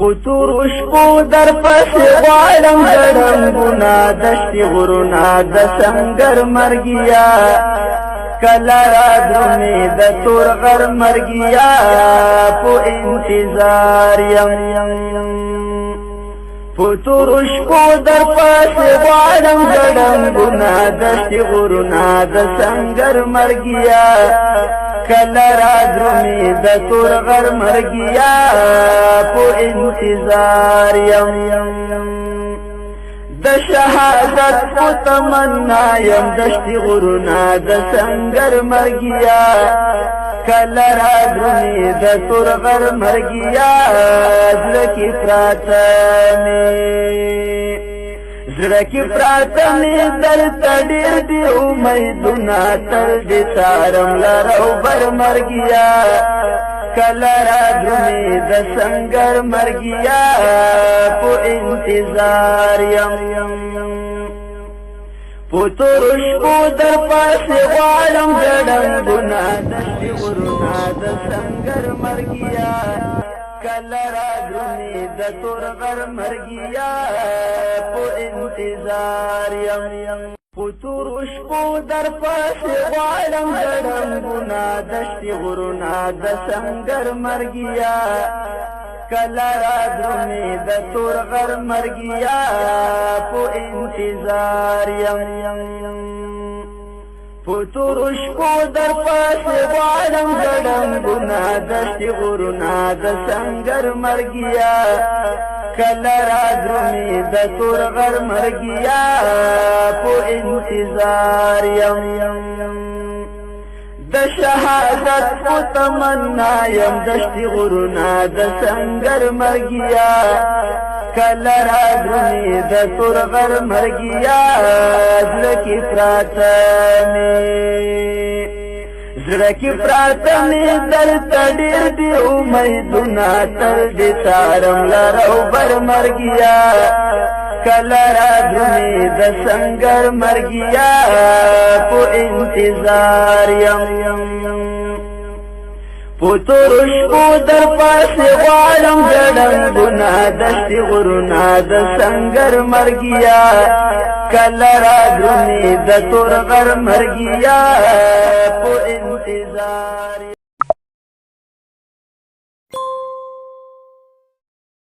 پتور شپو در پس غوالم گرنگونا دشتی غرونا د سنگر مرگیا کلا را درمی د تور غر مرگیا پو انتظار یم پتور شپو در پس غوالم گرنگونا دشتی غرونا د سنگر مرگیا کلا را درمی د تور غر مرگیا پو انتظار یم د شهادت پو تمنا یم دشتی غرونا د سنگر مرگیا کلا را درمی د تور غر مرگیا زلکی پراتمی در تدیر دی امیدونا تر دی سارم لرو بر مرگیا کلا را درمی د سنگر مرگیا پو انتظار یم پتور شپو در پاس غوالم گرنگونا دشتی غرونا د سنگر مرگیا کلا را درمی د تور غر مرگیا پو انتظار یم پتور شپو در پاس غوالم گرنگونا دشتی غرونا د سنگر مرگیا کلا را درمی د تور غر مرگیا پو انتظار یم پتور شپو در پاس غوالم گرنگونا دشتی غرونا د سنگر مرگیا کلا را درمی د تور غر مرگیا پو انتظار یم د شهادت پو تمنا یم دشتی غرونا د سنگر مرگیا کلا را درمی د تور غر مرگیا زړکی پراتمی در تدیر دی امیدونا تر دی سارم لرو بر مرگیا کلا را درمی د سنگر مرگیا پو انتظار یم پتور شپو در پاس غوالم گرنگونا دشتی غرونا د سنگر مرگیا کلا را درمی د تور غر مرگیا پو انتظار